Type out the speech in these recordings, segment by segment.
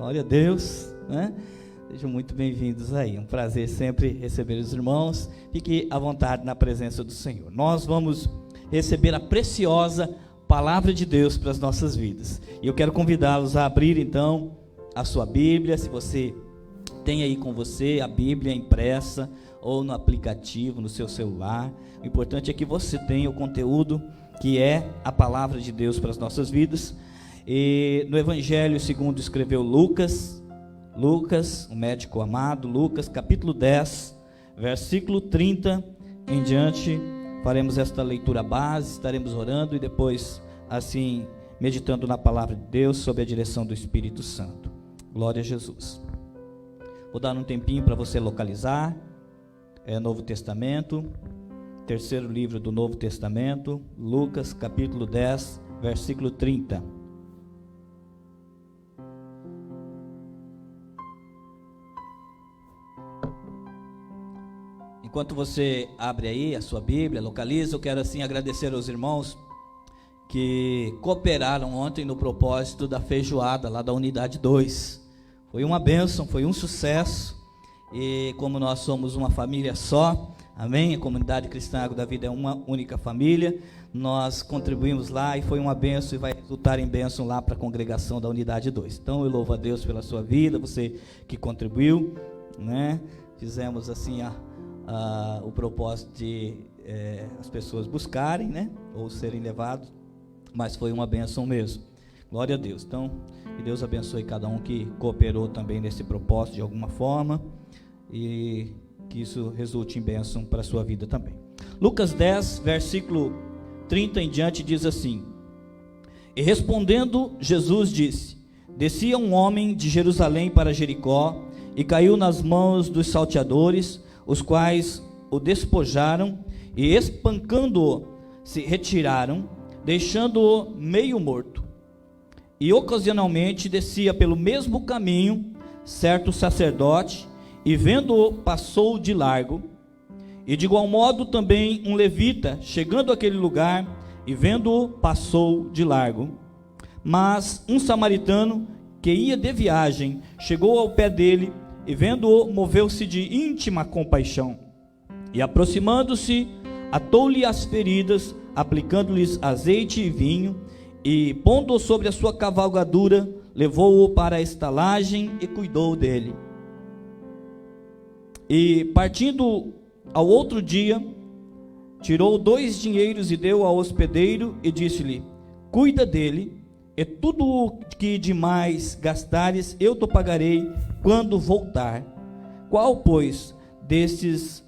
Glória a Deus, né? Sejam muito bem-vindos aí. Um prazer sempre receber os irmãos. Fique à vontade na presença do Senhor. Nós vamos receber a preciosa palavra de Deus para as nossas vidas. E eu quero convidá-los a abrir então a sua Bíblia, se você tem aí com você a Bíblia impressa ou no aplicativo, no seu celular. O importante é que você tenha o conteúdo que é a palavra de Deus para as nossas vidas. E no Evangelho segundo escreveu Lucas, o médico amado, Lucas, capítulo 10, versículo 30 em diante, faremos esta leitura base, estaremos orando e depois, assim, meditando na palavra de Deus, sob a direção do Espírito Santo. Glória a Jesus. Vou dar um tempinho para você localizar. É Novo Testamento, terceiro livro do Novo Testamento, Lucas, capítulo 10, versículo 30. Enquanto você abre aí a sua Bíblia, localiza, eu quero assim agradecer aos irmãos que cooperaram ontem no propósito da feijoada lá da Unidade 2. Foi uma bênção, foi um sucesso, e como nós somos uma família só, amém? A Comunidade Cristã Água da Vida é uma única família, nós contribuímos lá e foi uma bênção e vai resultar em bênção lá para a congregação da Unidade 2. Então eu louvo a Deus pela sua vida, você que contribuiu, né? Fizemos assim o propósito de as pessoas buscarem, né, ou serem levados, mas foi uma bênção mesmo. Glória a Deus. Então, que Deus abençoe cada um que cooperou também nesse propósito de alguma forma e que isso resulte em bênção para a sua vida também. Lucas 10, versículo 30 em diante diz assim: E respondendo Jesus disse: Descia um homem de Jerusalém para Jericó e caiu nas mãos dos salteadores, os quais o despojaram e, espancando-o, se retiraram, deixando-o meio morto. E ocasionalmente descia pelo mesmo caminho certo sacerdote, e vendo-o, passou de largo. E de igual modo também um levita, chegando àquele lugar, e vendo-o, passou de largo. Mas um samaritano, que ia de viagem, chegou ao pé dele, e vendo-o, moveu-se de íntima compaixão, e aproximando-se, atou-lhe as feridas, aplicando-lhes azeite e vinho, e pondo-o sobre a sua cavalgadura, levou-o para a estalagem e cuidou dele. E partindo ao outro dia, tirou 2 dinheiros e deu ao hospedeiro, e disse-lhe: Cuida dele, e tudo o que demais gastares eu te pagarei quando voltar. Qual, pois, destes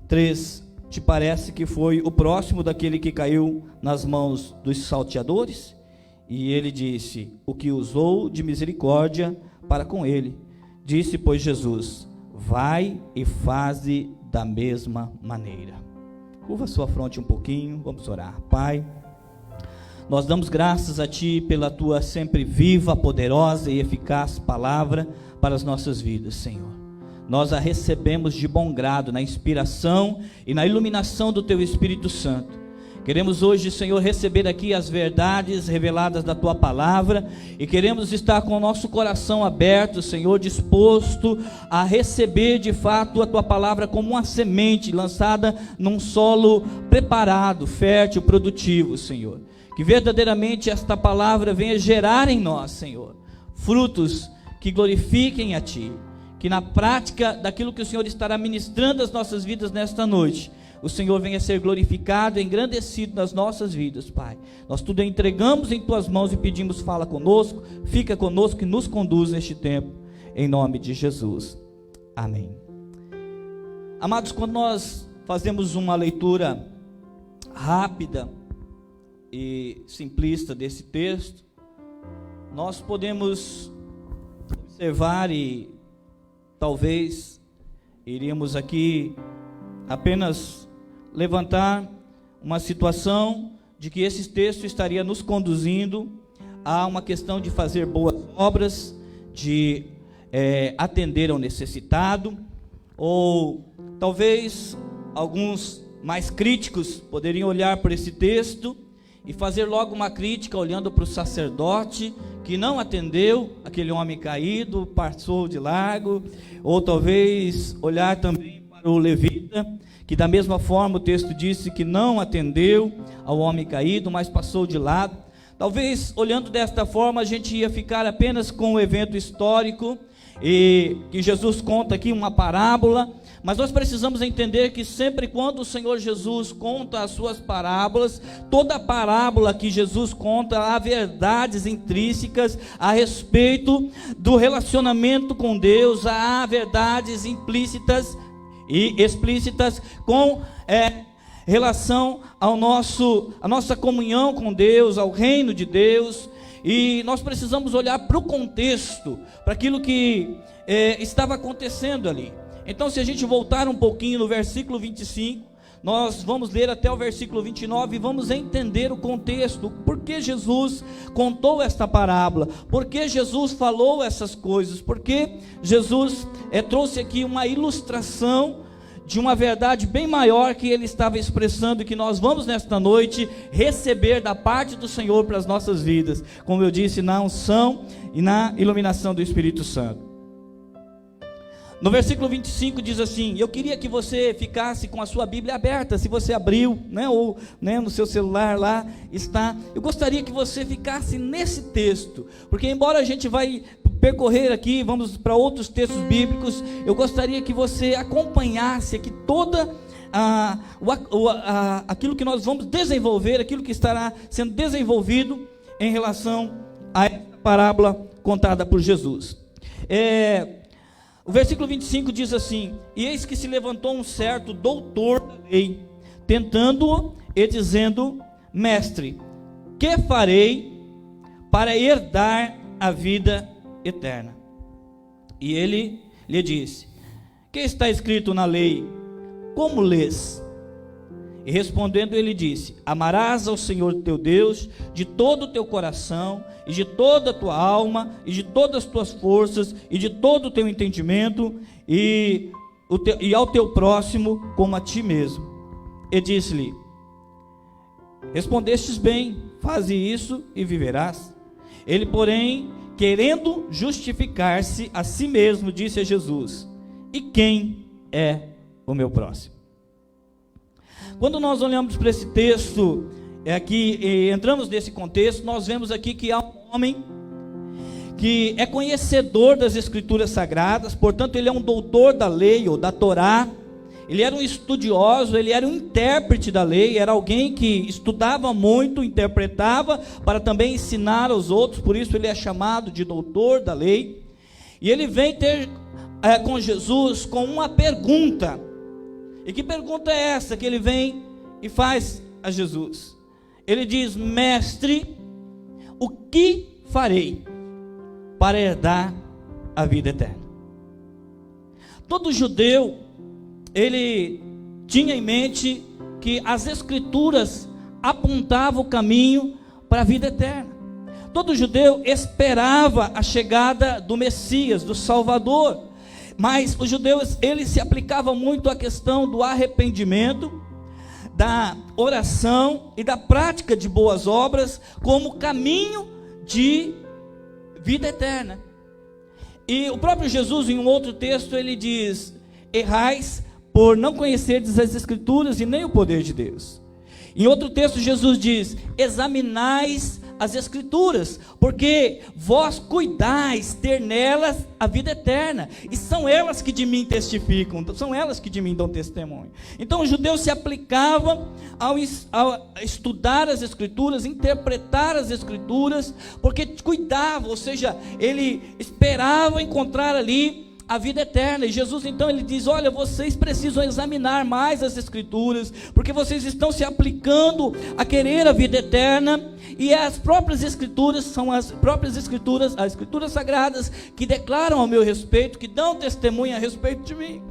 3 te parece que foi o próximo daquele que caiu nas mãos dos salteadores? E ele disse: O que usou de misericórdia para com ele. Disse, pois, Jesus: Vai e faze da mesma maneira. Curva sua fronte um pouquinho, vamos orar. Pai, nós damos graças a Ti pela Tua sempre viva, poderosa e eficaz palavra para as nossas vidas, Senhor. Nós a recebemos de bom grado na inspiração e na iluminação do Teu Espírito Santo. Queremos hoje, Senhor, receber aqui as verdades reveladas da Tua palavra e queremos estar com o nosso coração aberto, Senhor, disposto a receber de fato a Tua palavra como uma semente lançada num solo preparado, fértil, produtivo, Senhor. Que verdadeiramente esta palavra venha gerar em nós, Senhor, frutos que glorifiquem a Ti. Que na prática daquilo que o Senhor estará ministrando às nossas vidas nesta noite, o Senhor venha ser glorificado e engrandecido nas nossas vidas, Pai. Nós tudo entregamos em Tuas mãos e pedimos: fala conosco, fica conosco e nos conduz neste tempo, em nome de Jesus. Amém. Amados, quando nós fazemos uma leitura rápida e simplista desse texto, nós podemos observar e talvez iríamos aqui apenas levantar uma situação de que esse texto estaria nos conduzindo a uma questão de fazer boas obras, de atender ao necessitado, ou talvez alguns mais críticos poderiam olhar para esse texto e fazer logo uma crítica olhando para o sacerdote que não atendeu aquele homem caído, passou de largo, ou talvez olhar também para o levita, que da mesma forma o texto disse que não atendeu ao homem caído, mas passou de lado. Talvez olhando desta forma a gente ia ficar apenas com o evento histórico, e que Jesus conta aqui uma parábola, mas nós precisamos entender que sempre quando o Senhor Jesus conta as suas parábolas, toda parábola que Jesus conta, há verdades intrínsecas a respeito do relacionamento com Deus, há verdades implícitas e explícitas com relação a nossa comunhão com Deus, ao reino de Deus. E nós precisamos olhar para o contexto, para aquilo que estava acontecendo ali. Então, se a gente voltar um pouquinho no versículo 25, nós vamos ler até o versículo 29 e vamos entender o contexto, por que Jesus contou esta parábola, por que Jesus falou essas coisas, por que Jesus trouxe aqui uma ilustração de uma verdade bem maior que ele estava expressando, e que nós vamos nesta noite receber da parte do Senhor para as nossas vidas, como eu disse, na unção e na iluminação do Espírito Santo. No versículo 25 diz assim: eu queria que você ficasse com a sua Bíblia aberta, se você abriu, ou no seu celular lá está. Eu gostaria que você ficasse nesse texto, porque embora a gente vai percorrer aqui, vamos para outros textos bíblicos, eu gostaria que você acompanhasse aqui toda aquilo que nós vamos desenvolver, aquilo que estará sendo desenvolvido em relação a essa parábola contada por Jesus. O versículo 25 diz assim: e eis que se levantou um certo doutor da lei, tentando-o e dizendo: mestre, que farei para herdar a vida eterna? E ele lhe disse: que está escrito na lei? Como lês? E respondendo ele disse: amarás ao Senhor teu Deus de todo o teu coração, e de toda a tua alma, e de todas as tuas forças, e de todo o teu entendimento, e ao teu próximo como a ti mesmo. E disse-lhe: respondestes bem, faze isso e viverás. Ele, porém, querendo justificar-se a si mesmo, disse a Jesus: e quem é o meu próximo? Quando nós olhamos para esse texto aqui e entramos nesse contexto, nós vemos aqui que há um homem que é conhecedor das Escrituras Sagradas, portanto ele é um doutor da lei ou da Torá. Ele era um estudioso, ele era um intérprete da lei, era alguém que estudava muito, interpretava para também ensinar aos outros, por isso ele é chamado de doutor da lei. E ele vem ter com Jesus com uma pergunta. E que pergunta é essa que ele vem e faz a Jesus? Ele diz: mestre, o que farei para herdar a vida eterna? Todo judeu, ele tinha em mente que as Escrituras apontavam o caminho para a vida eterna. Todo judeu esperava a chegada do Messias, do Salvador. Mas os judeus, eles se aplicavam muito à questão do arrependimento, da oração e da prática de boas obras como caminho de vida eterna. E o próprio Jesus, em um outro texto, ele diz: errais por não conhecerdes as Escrituras e nem o poder de Deus. Em outro texto, Jesus diz: examinais as Escrituras, porque vós cuidais ter nelas a vida eterna, e são elas que de mim testificam, são elas que de mim dão testemunho. Então os judeus se aplicavam ao estudar as Escrituras, interpretar as Escrituras, porque cuidavam, ou seja, ele esperava encontrar ali a vida eterna. E Jesus então ele diz: olha, vocês precisam examinar mais as Escrituras, porque vocês estão se aplicando a querer a vida eterna, e as próprias Escrituras são as próprias Escrituras, as Escrituras Sagradas, que declaram ao meu respeito, que dão testemunho a respeito de mim.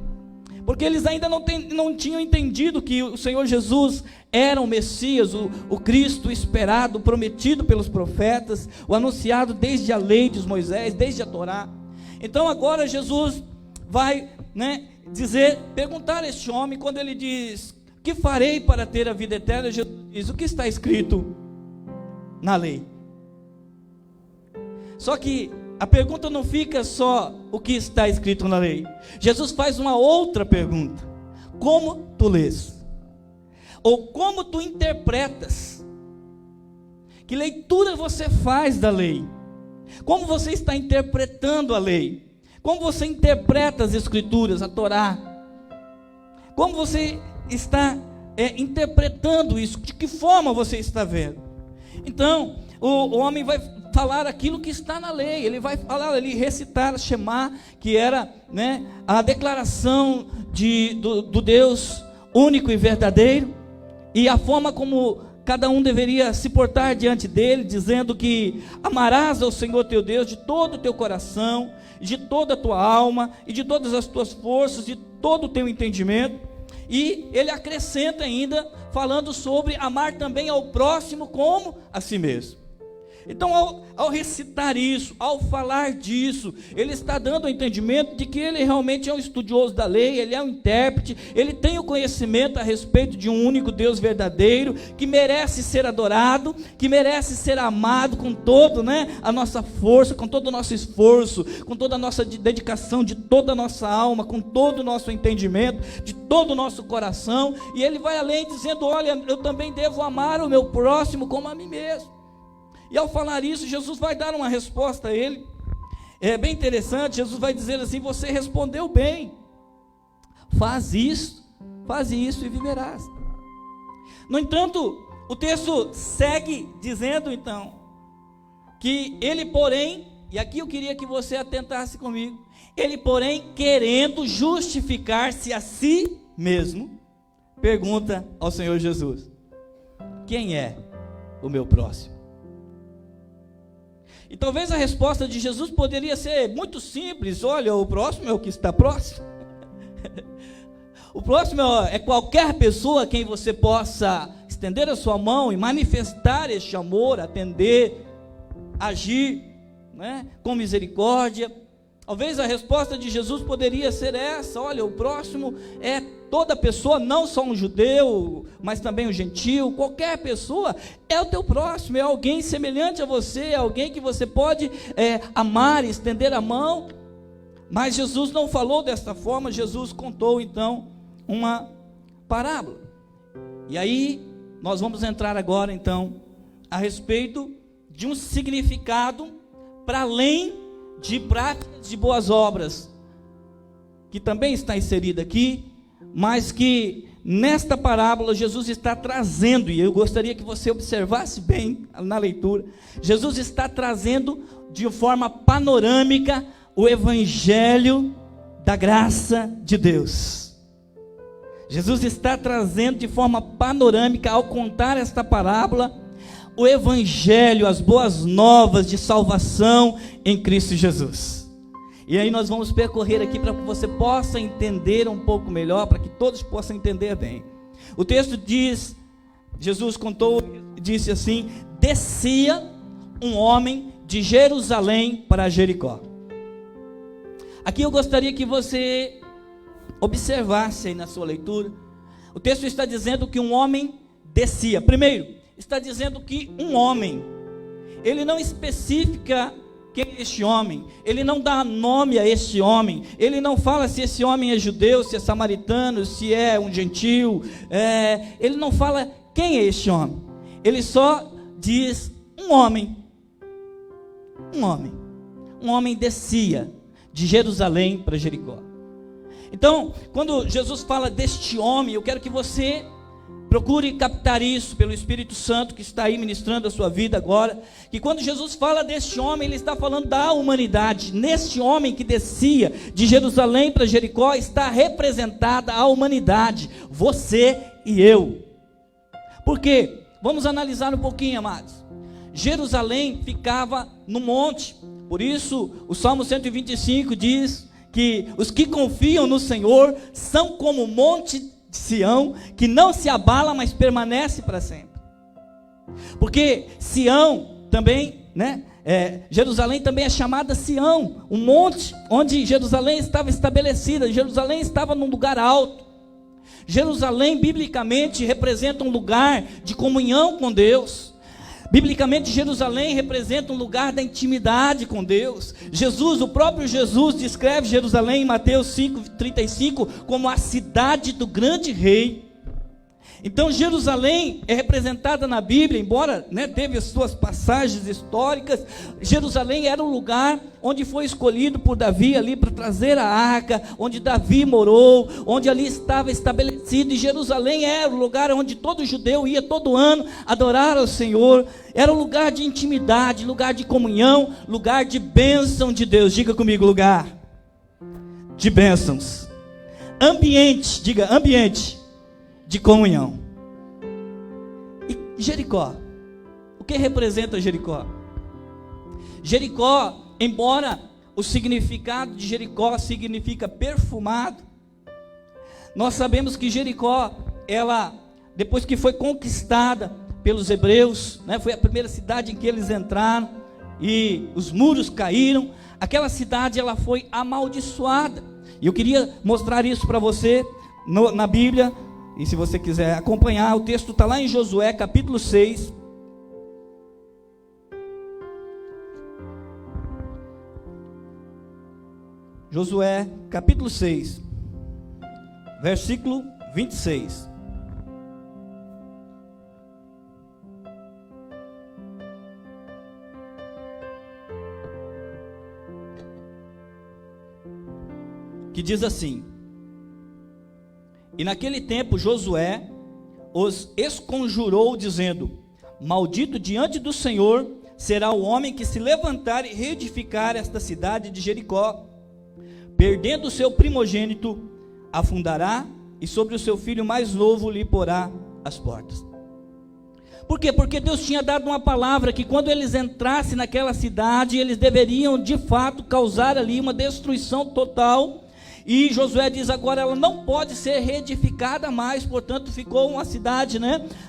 Porque eles ainda não tinham entendido que o Senhor Jesus era o Messias, o Cristo esperado, prometido pelos profetas, o anunciado desde a lei de Moisés, desde a Torá. Então agora Jesus vai perguntar a este homem, quando ele diz: que farei para ter a vida eterna? Jesus diz: o que está escrito na lei? Só que a pergunta não fica só o que está escrito na lei. Jesus faz uma outra pergunta: como tu lês? Ou como tu interpretas? Que leitura você faz da lei? Como você está interpretando a lei? Como você interpreta as escrituras, a Torá? Como você está interpretando isso? De que forma você está vendo? Então, o homem vai falar aquilo que está na lei. Ele vai falar, ele recitar Shema, que era, né, a declaração do Deus único e verdadeiro, e a forma como cada um deveria se portar diante dele, dizendo que amarás ao Senhor teu Deus de todo o teu coração, de toda a tua alma, e de todas as tuas forças, de todo o teu entendimento. E ele acrescenta ainda, falando sobre amar também ao próximo como a si mesmo. Então, ao recitar isso, ao falar disso, ele está dando o entendimento de que ele realmente é um estudioso da lei, ele é um intérprete, ele tem o conhecimento a respeito de um único Deus verdadeiro, que merece ser adorado, que merece ser amado com todo, a nossa força, com todo o nosso esforço, com toda a nossa dedicação, de toda a nossa alma, com todo o nosso entendimento, de todo o nosso coração. E ele vai além dizendo: olha, eu também devo amar o meu próximo como a mim mesmo. E ao falar isso, Jesus vai dar uma resposta a ele. É bem interessante. Jesus vai dizer assim: você respondeu bem, faz isso e viverás. No entanto, o texto segue dizendo então, que ele porém, e aqui eu queria que você atentasse comigo, ele porém, querendo justificar-se a si mesmo, pergunta ao Senhor Jesus: quem é o meu próximo? E talvez a resposta de Jesus poderia ser muito simples: olha, o próximo é o que está próximo. O próximo é qualquer pessoa a quem você possa estender a sua mão e manifestar este amor, atender, agir, com misericórdia. Talvez a resposta de Jesus poderia ser essa: olha, o próximo é toda pessoa, não só um judeu, mas também um gentil. Qualquer pessoa é o teu próximo, é alguém semelhante a você, é alguém que você pode amar, estender a mão. Mas Jesus não falou desta forma. Jesus contou então uma parábola. E aí nós vamos entrar agora então a respeito de um significado para além de práticas de boas obras, que também está inserida aqui, mas que nesta parábola Jesus está trazendo, e eu gostaria que você observasse bem na leitura, Jesus está trazendo de forma panorâmica o evangelho da graça de Deus. Jesus está trazendo de forma panorâmica, ao contar esta parábola, o evangelho, as boas novas de salvação em Cristo Jesus. E aí nós vamos percorrer aqui para que você possa entender um pouco melhor, para que todos possam entender bem. O texto diz, Jesus contou, disse assim: descia um homem de Jerusalém para Jericó. Aqui eu gostaria que você observasse aí na sua leitura. O texto está dizendo que um homem descia. Primeiro, está dizendo que um homem, ele não especifica quem é este homem, ele não dá nome a este homem, ele não fala se esse homem é judeu, se é samaritano, se é um gentil, ele não fala quem é este homem, ele só diz um homem descia de Jerusalém para Jericó. Então, quando Jesus fala deste homem, eu quero que você procure captar isso pelo Espírito Santo que está aí ministrando a sua vida agora, que quando Jesus fala deste homem, ele está falando da humanidade. Neste homem que descia de Jerusalém para Jericó está representada a humanidade, você e eu. Por quê? Vamos analisar um pouquinho, amados. Jerusalém ficava no monte, por isso o Salmo 125 diz que os que confiam no Senhor são como o monte de Sião, que não se abala, mas permanece para sempre. Porque Sião também, Jerusalém também é chamada Sião, o monte onde Jerusalém estava estabelecida. Jerusalém estava num lugar alto. Jerusalém, biblicamente, representa um lugar de comunhão com Deus. Biblicamente, Jerusalém representa um lugar da intimidade com Deus. Jesus, o próprio Jesus, descreve Jerusalém em Mateus 5:35 como a cidade do grande rei. Então Jerusalém é representada na Bíblia, embora teve as suas passagens históricas. Jerusalém era um lugar onde foi escolhido por Davi ali para trazer a arca, onde Davi morou, onde ali estava estabelecido. E Jerusalém era o lugar onde todo judeu ia todo ano adorar ao Senhor. Era um lugar de intimidade, lugar de comunhão, lugar de bênção de Deus. Diga comigo, lugar de bênçãos. Ambiente, diga ambiente de comunhão. E Jericó, o que representa Jericó? Jericó, embora o significado de Jericó significa perfumado, nós sabemos que Jericó, ela, depois que foi conquistada pelos hebreus, foi a primeira cidade em que eles entraram, e os muros caíram, aquela cidade ela foi amaldiçoada. E eu queria mostrar isso para você na Bíblia. E se você quiser acompanhar, o texto está lá em Josué, capítulo 6. Josué, capítulo 6, versículo 26. Que diz assim: e naquele tempo Josué os esconjurou, dizendo: maldito diante do Senhor será o homem que se levantar e reedificar esta cidade de Jericó. Perdendo o seu primogênito, afundará, e sobre o seu filho mais novo lhe porá as portas. Por quê? Porque Deus tinha dado uma palavra que quando eles entrassem naquela cidade, eles deveriam de fato causar ali uma destruição total. E Josué diz: agora ela não pode ser reedificada mais. Portanto ficou uma cidade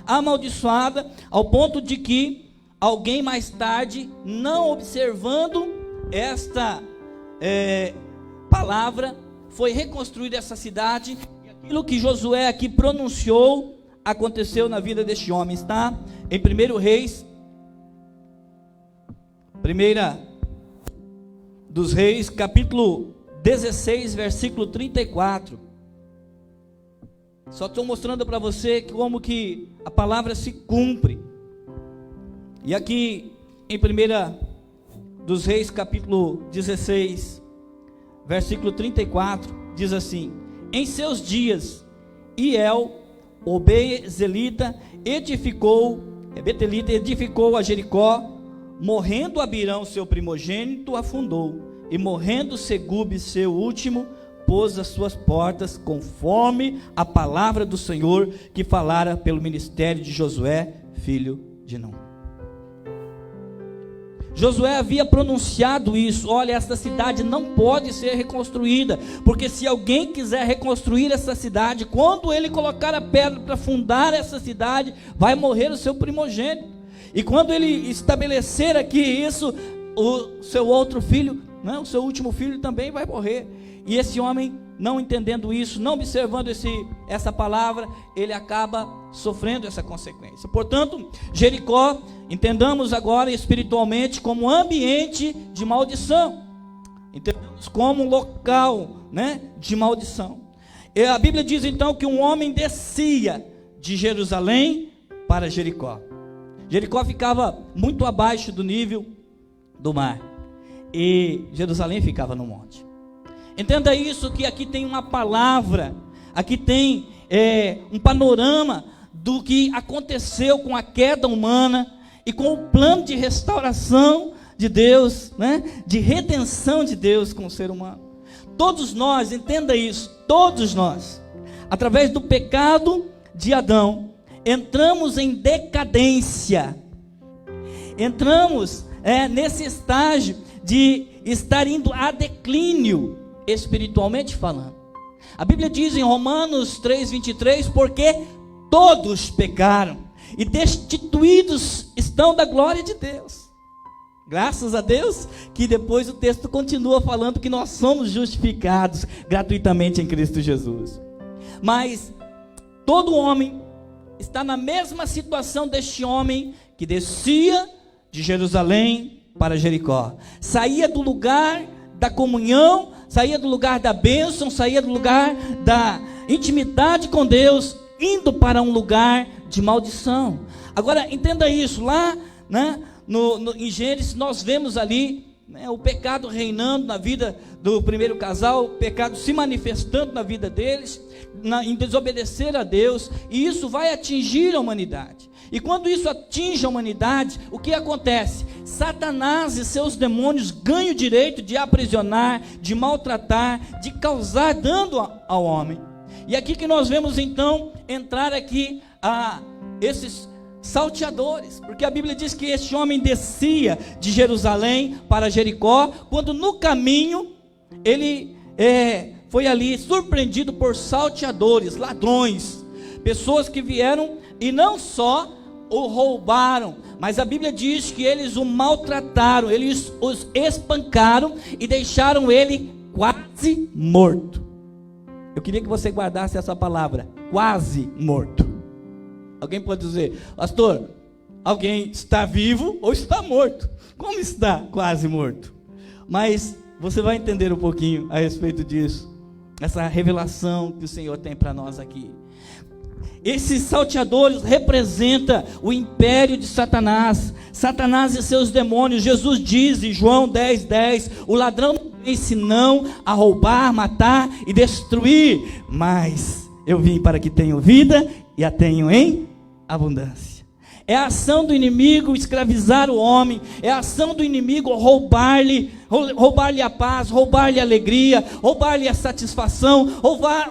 amaldiçoada, ao ponto de que alguém mais tarde, não observando esta palavra, foi reconstruída essa cidade. E aquilo que Josué aqui pronunciou aconteceu na vida deste homem. Está em 1 Reis, primeira dos Reis, capítulo 16, versículo 34. Só estou mostrando para você como que a palavra se cumpre. E aqui em 1 dos Reis, capítulo 16, versículo 34, diz assim: em seus dias, Hiel, o Betelita, edificou a Jericó. Morrendo Abirão, seu primogênito, afundou. E morrendo Segube, seu último, pôs as suas portas, conforme a palavra do Senhor que falara pelo ministério de Josué, filho de Num. Josué havia pronunciado isso: olha, essa cidade não pode ser reconstruída, porque se alguém quiser reconstruir essa cidade, quando ele colocar a pedra para fundar essa cidade, vai morrer o seu primogênito. E quando ele estabelecer aqui isso, o seu outro filho, o seu último filho também vai morrer. E esse homem, não entendendo isso, não observando essa palavra, ele acaba sofrendo essa consequência. Portanto, Jericó, entendamos agora espiritualmente como ambiente de maldição. Entendamos como um local de maldição. E a Bíblia diz então que um homem descia de Jerusalém para Jericó. Jericó ficava muito abaixo do nível do mar, e Jerusalém ficava no monte. Entenda isso, que aqui tem uma palavra, aqui tem um panorama do que aconteceu com a queda humana e com o plano de restauração de Deus, de redenção de Deus com o ser humano. Todos nós, entenda isso, todos nós, através do pecado de Adão, entramos em decadência, entramos nesse estágio de estar indo a declínio, espiritualmente falando. A Bíblia diz em Romanos 3:23, porque todos pecaram e destituídos estão da glória de Deus. Graças a Deus que depois o texto continua falando que nós somos justificados gratuitamente em Cristo Jesus. Mas todo homem está na mesma situação deste homem que descia de Jerusalém para Jericó. Saía do lugar da comunhão, saía do lugar da bênção, saía do lugar da intimidade com Deus, indo para um lugar de maldição. Agora entenda isso, lá, né, em Gênesis nós vemos ali, né, o pecado reinando na vida do primeiro casal, o pecado se manifestando na vida deles, em desobedecer a Deus, e isso vai atingir a humanidade. E quando isso atinge a humanidade, o que acontece? Satanás e seus demônios ganham o direito de aprisionar, de maltratar, de causar dano ao homem. E aqui que nós vemos então entrar aqui esses salteadores, porque a Bíblia diz que este homem descia de Jerusalém para Jericó, quando no caminho ele foi ali surpreendido por salteadores, ladrões, pessoas que vieram e não só o roubaram, mas a Bíblia diz que eles o maltrataram, eles os espancaram e deixaram ele quase morto. Eu queria que você guardasse essa palavra, quase morto. Alguém pode dizer, pastor, alguém está vivo ou está morto? Como está quase morto? Mas você vai entender um pouquinho a respeito disso, essa revelação que o Senhor tem para nós aqui. Esses salteadores representam o império de Satanás, Satanás e seus demônios. Jesus diz em João 10:10, o ladrão não vem senão a roubar, matar e destruir, mas eu vim para que tenham vida e a tenham em abundância. É a ação do inimigo escravizar o homem, é a ação do inimigo roubar-lhe a paz, roubar-lhe a alegria, roubar-lhe a satisfação,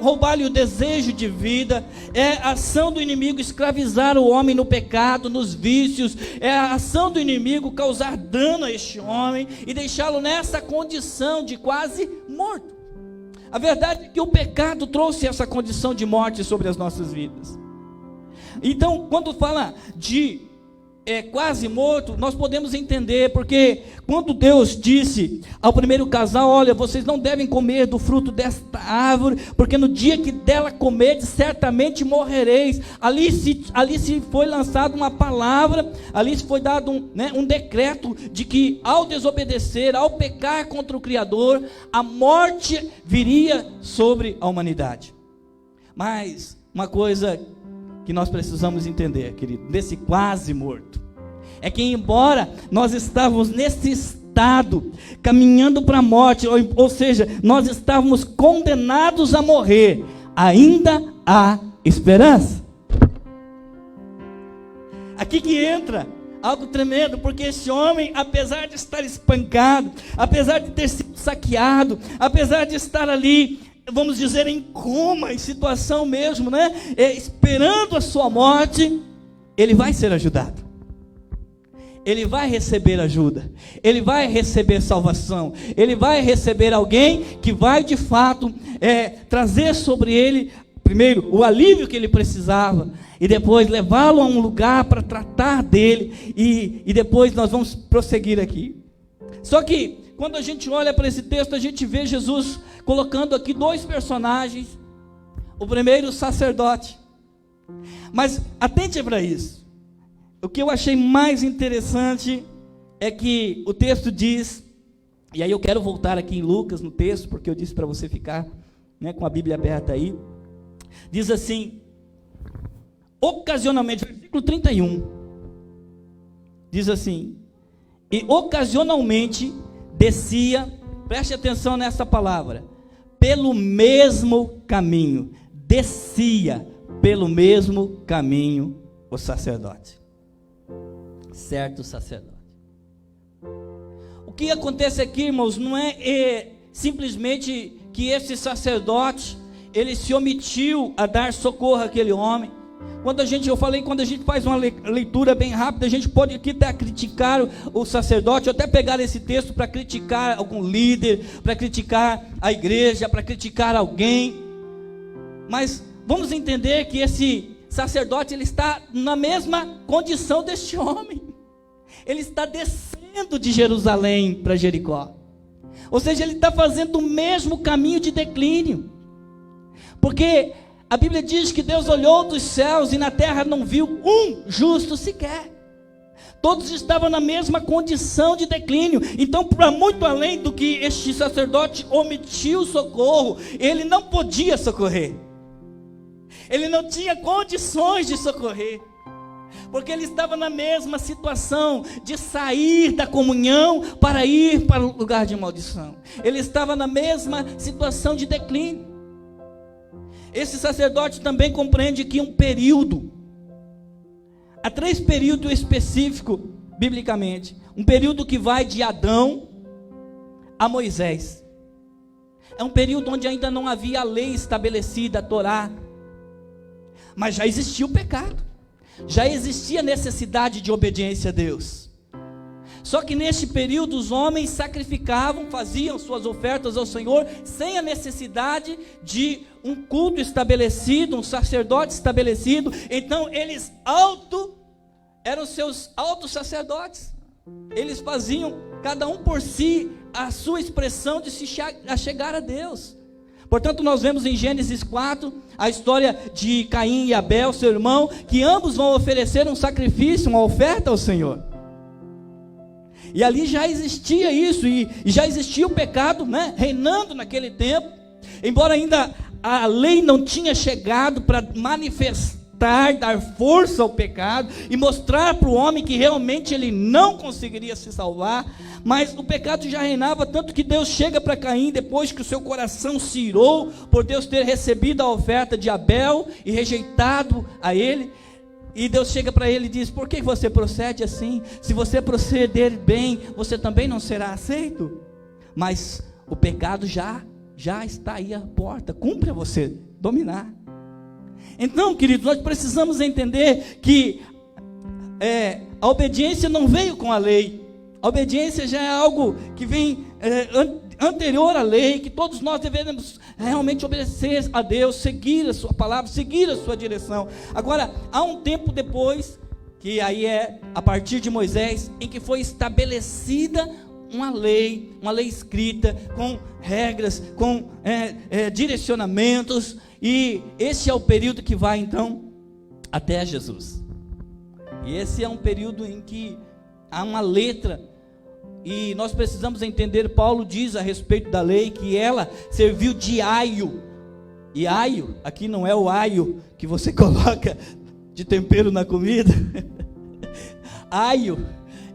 roubar-lhe o desejo de vida. É a ação do inimigo escravizar o homem no pecado, nos vícios. É a ação do inimigo causar dano a este homem e deixá-lo nessa condição de quase morto. A verdade é que o pecado trouxe essa condição de morte sobre as nossas vidas. Então, quando fala de quase morto, nós podemos entender, porque quando Deus disse ao primeiro casal, olha, vocês não devem comer do fruto desta árvore, porque no dia que dela comerdes, certamente morrereis. Ali se foi lançada uma palavra, ali se foi dado um decreto de que ao desobedecer, ao pecar contra o Criador, a morte viria sobre a humanidade. Mas uma coisa que nós precisamos entender, querido, desse quase morto, é que embora nós estávamos nesse estado, caminhando para a morte, ou seja, nós estávamos condenados a morrer, ainda há esperança. Aqui que entra algo tremendo, porque esse homem, apesar de estar espancado, apesar de ter sido saqueado, apesar de estar ali, vamos dizer, em coma, em situação mesmo, né? Esperando a sua morte, ele vai ser ajudado. Ele vai receber ajuda. Ele vai receber salvação. Ele vai receber alguém que vai de fato trazer sobre ele, primeiro, o alívio que ele precisava, e depois levá-lo a um lugar para tratar dele, e depois nós vamos prosseguir aqui. Só que quando a gente olha para esse texto, a gente vê Jesus colocando aqui dois personagens. O primeiro, o sacerdote. Mas atente para isso. O que eu achei mais interessante é que o texto diz, e aí eu quero voltar aqui em Lucas no texto, porque eu disse para você ficar com a Bíblia aberta aí. Diz assim, ocasionalmente, versículo 31, diz assim, e ocasionalmente descia, preste atenção nessa palavra, pelo mesmo caminho, descia pelo mesmo caminho o sacerdote, certo sacerdote. O que acontece aqui, irmãos, não é simplesmente que esse sacerdote, ele se omitiu a dar socorro àquele homem. Quando a gente faz uma leitura bem rápida, a gente pode aqui até criticar o sacerdote, ou até pegar esse texto para criticar algum líder, para criticar a igreja, para criticar alguém. Mas vamos entender que esse sacerdote, ele está na mesma condição deste homem. Ele está descendo de Jerusalém para Jericó. Ou seja, ele está fazendo o mesmo caminho de declínio. Porque a Bíblia diz que Deus olhou dos céus e na terra não viu um justo sequer. Todos estavam na mesma condição de declínio. Então, para muito além do que este sacerdote omitiu o socorro, ele não podia socorrer. Ele não tinha condições de socorrer, porque ele estava na mesma situação de sair da comunhão para ir para o lugar de maldição. Ele estava na mesma situação de declínio. Esse sacerdote também compreende que um período, há 3 períodos específicos, biblicamente. Um período que vai de Adão a Moisés. É um período onde ainda não havia a lei estabelecida, a Torá. Mas já existia o pecado. Já existia necessidade de obediência a Deus. Só que neste período os homens sacrificavam, faziam suas ofertas ao Senhor, sem a necessidade de um culto estabelecido, um sacerdote estabelecido. Então eles eram seus auto-sacerdotes. Eles faziam, cada um por si, a sua expressão de se chegar a Deus. Portanto, nós vemos em Gênesis 4, a história de Caim e Abel, seu irmão, que ambos vão oferecer um sacrifício, uma oferta ao Senhor. E ali já existia isso, e já existia o pecado, né, reinando naquele tempo. Embora ainda a lei não tinha chegado para manifestar, dar força ao pecado e mostrar para o homem que realmente ele não conseguiria se salvar, mas o pecado já reinava, tanto que Deus chega para Caim, depois que o seu coração se irou, por Deus ter recebido a oferta de Abel e rejeitado a ele, e Deus chega para ele e diz: por que você procede assim? Se você proceder bem, você também não será aceito. Mas o pecado já está aí à porta, cumpre a você dominar. Então, queridos, nós precisamos entender que a obediência não veio com a lei. A obediência já é algo que vem anterior à lei, que todos nós devemos realmente obedecer a Deus, seguir a sua palavra, seguir a sua direção. Agora, há um tempo depois, que aí é a partir de Moisés, em que foi estabelecida uma lei escrita, com regras, com direcionamentos, e esse é o período que vai então até Jesus. E esse é um período em que há uma letra, e nós precisamos entender. Paulo diz a respeito da lei que ela serviu de aio, e aio, aqui não é o aio que você coloca de tempero na comida. Aio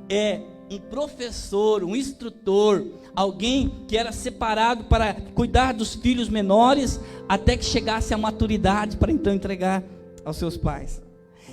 é um professor, um instrutor, alguém que era separado para cuidar dos filhos menores, até que chegasse à maturidade, para então entregar aos seus pais.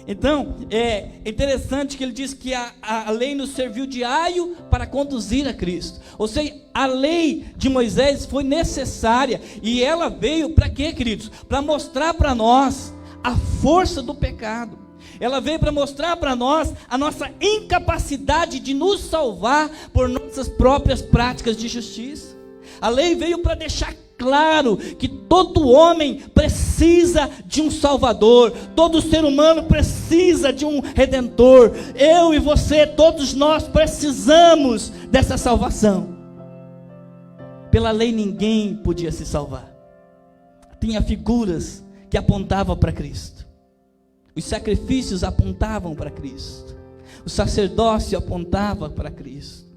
Então, é interessante que ele diz que a lei nos serviu de aio para conduzir a Cristo. Ou seja, a lei de Moisés foi necessária, e ela veio para quê, queridos? Para mostrar para nós a força do pecado. Ela veio para mostrar para nós a nossa incapacidade de nos salvar por nossas próprias práticas de justiça. A lei veio para deixar claro que todo homem precisa de um Salvador, todo ser humano precisa de um Redentor. Eu e você, todos nós precisamos dessa salvação. Pela lei ninguém podia se salvar. Tinha figuras que apontavam para Cristo. Os sacrifícios apontavam para Cristo. O sacerdócio apontava para Cristo.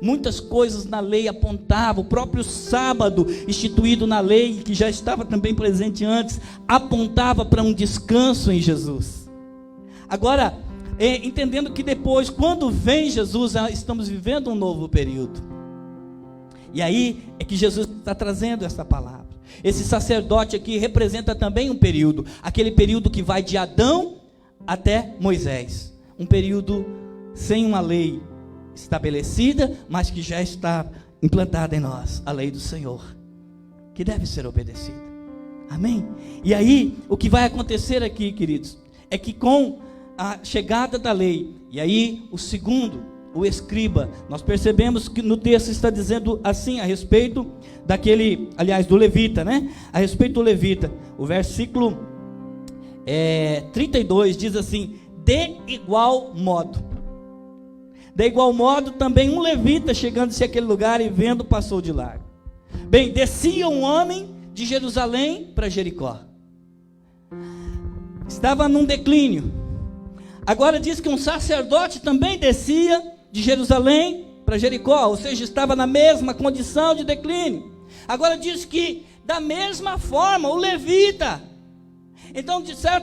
Muitas coisas na lei apontavam. O próprio sábado instituído na lei, que já estava também presente antes, apontava para um descanso em Jesus. Agora, entendendo que depois, quando vem Jesus, estamos vivendo um novo período. E aí é que Jesus está trazendo essa palavra. Esse sacerdote aqui representa também um período, aquele período que vai de Adão até Moisés. Um período sem uma lei estabelecida, mas que já está implantada em nós, a lei do Senhor, que deve ser obedecida. Amém? E aí, o que vai acontecer aqui, queridos, é que com a chegada da lei, e aí o segundo, o escriba, nós percebemos que no texto está dizendo assim a respeito daquele, aliás, do levita, né? A respeito do levita, o versículo 32 diz assim: de igual modo. De igual modo, também um levita, chegando-se àquele lugar e vendo, passou de largo. Bem, descia um homem de Jerusalém para Jericó. Estava num declínio. Agora diz que um sacerdote também descia de Jerusalém para Jericó, ou seja, estava na mesma condição de declínio. Agora diz que da mesma forma o levita, então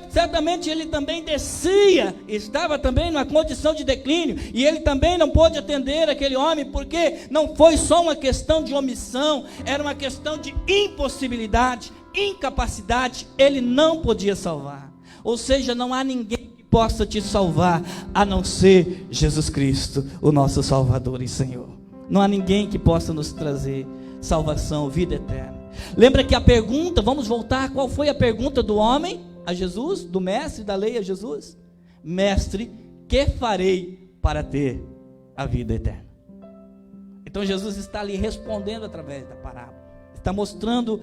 certamente ele também descia, estava também numa condição de declínio, e ele também não pôde atender aquele homem, porque não foi só uma questão de omissão, era uma questão de impossibilidade, incapacidade, ele não podia salvar. Ou seja, não há ninguém que possa te salvar, a não ser Jesus Cristo, o nosso Salvador e Senhor. Não há ninguém que possa nos trazer salvação, vida eterna. Lembra que a pergunta, vamos voltar, qual foi a pergunta do homem a Jesus, do mestre da lei a Jesus? Mestre, que farei para ter a vida eterna? Então Jesus está ali respondendo através da parábola, está mostrando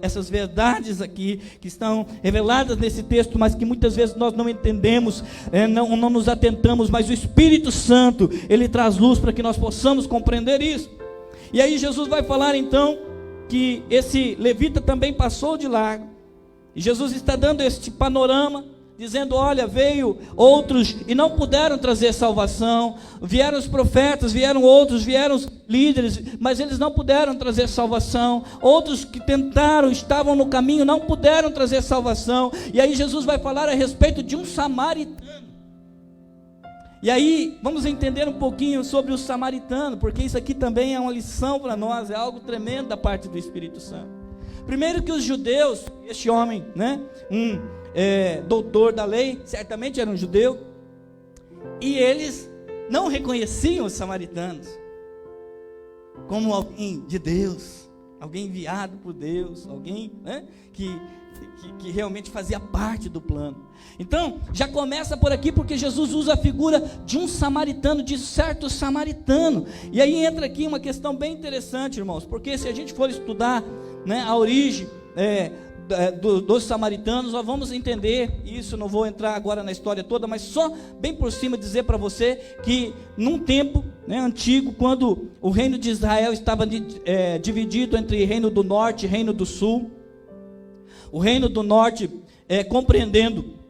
essas verdades aqui, que estão reveladas nesse texto, mas que muitas vezes nós não entendemos, não nos atentamos, mas o Espírito Santo, ele traz luz para que nós possamos compreender isso. E aí Jesus vai falar então, que esse levita também passou de largo, e Jesus está dando este panorama, dizendo, olha, veio outros, e não puderam trazer salvação, vieram os profetas, vieram outros, vieram os líderes, mas eles não puderam trazer salvação, outros que tentaram, estavam no caminho, não puderam trazer salvação, e aí Jesus vai falar a respeito de um samaritano. E aí, vamos entender um pouquinho sobre o samaritano, porque isso aqui também é uma lição para nós, é algo tremendo da parte do Espírito Santo. Primeiro que os judeus, este homem, doutor da lei, certamente era um judeu, e eles não reconheciam os samaritanos como alguém de Deus, alguém enviado por Deus, alguém que realmente fazia parte do plano. Então, já começa por aqui, porque Jesus usa a figura de um samaritano, de certo samaritano. E aí entra aqui uma questão bem interessante, irmãos, porque se a gente for estudar a origem dos samaritanos, nós vamos entender isso. Não vou entrar agora na história toda, mas só bem por cima dizer para você que num tempo antigo, quando o reino de Israel estava dividido entre reino do norte e reino do sul, o reino do norte compreendendo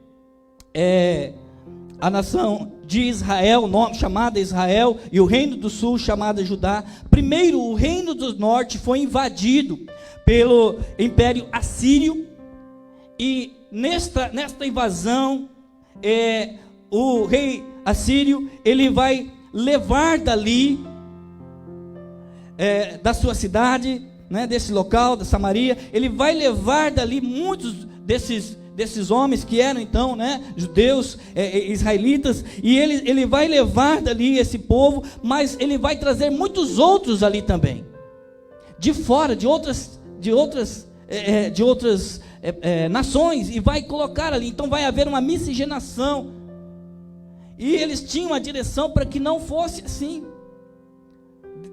a nação de Israel, chamada Israel, e o reino do sul, chamada Judá. Primeiro, o reino do norte foi invadido pelo Império Assírio, e nesta invasão, o rei Assírio, ele vai levar dali, da sua cidade, desse local, da Samaria, ele vai levar dali muitos desses homens que eram então, judeus, israelitas, e ele vai levar dali esse povo, mas ele vai trazer muitos outros ali também, de fora, de outras nações, e vai colocar ali. Então vai haver uma miscigenação, e eles tinham a direção para que não fosse assim,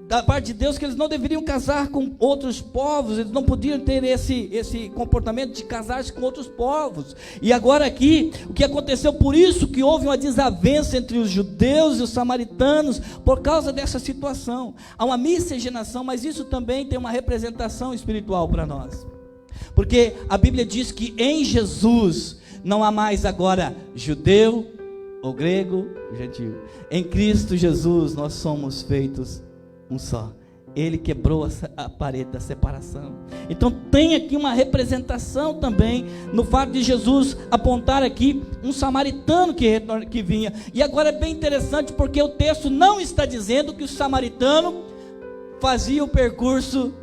da parte de Deus, que eles não deveriam casar com outros povos, eles não podiam ter esse comportamento de casar-se com outros povos. E agora aqui, o que aconteceu? Por isso que houve uma desavença entre os judeus e os samaritanos, por causa dessa situação. Há uma miscigenação, mas isso também tem uma representação espiritual para nós, porque a Bíblia diz que em Jesus não há mais agora judeu ou grego, gentil. Em Cristo Jesus nós somos feitos um só. Ele quebrou a parede da separação. Então tem aqui uma representação também no fato de Jesus apontar aqui um samaritano que vinha. E agora é bem interessante, porque o texto não está dizendo que o samaritano fazia o percurso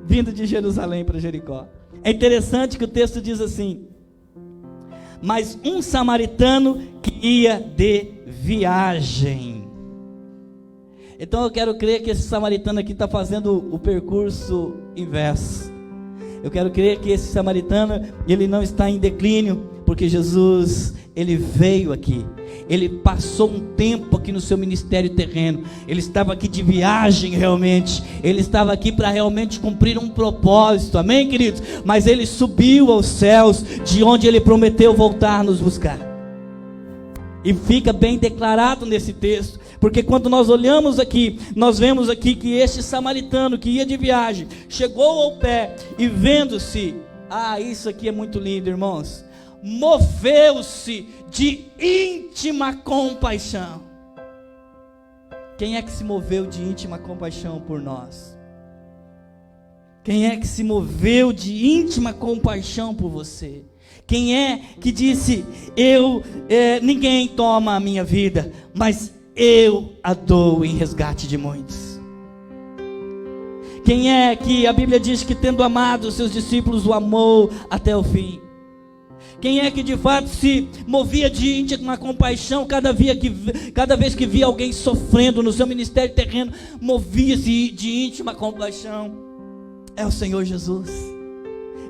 vindo de Jerusalém para Jericó. É interessante que o texto diz assim: mas um samaritano que ia de viagem. Então eu quero crer que esse samaritano aqui está fazendo o percurso inverso. Eu quero crer que esse samaritano, ele não está em declínio, porque Jesus, ele veio aqui, ele passou um tempo aqui no seu ministério terreno, ele estava aqui de viagem realmente, ele estava aqui para realmente cumprir um propósito, amém, queridos? Mas ele subiu aos céus, de onde ele prometeu voltar nos buscar. E fica bem declarado nesse texto, porque quando nós olhamos aqui, nós vemos aqui que este samaritano que ia de viagem, chegou ao pé e vendo-se, isso aqui é muito lindo, irmãos, moveu-se de íntima compaixão. Quem é que se moveu de íntima compaixão por nós? Quem é que se moveu de íntima compaixão por você? Quem é que disse, ninguém toma a minha vida, mas eu a dou em resgate de muitos? Quem é que a Bíblia diz que, tendo amado os seus discípulos, o amou até o fim? Quem é que de fato se movia de íntima compaixão cada vez que via alguém sofrendo no seu ministério terreno, movia-se de íntima compaixão? É o Senhor Jesus.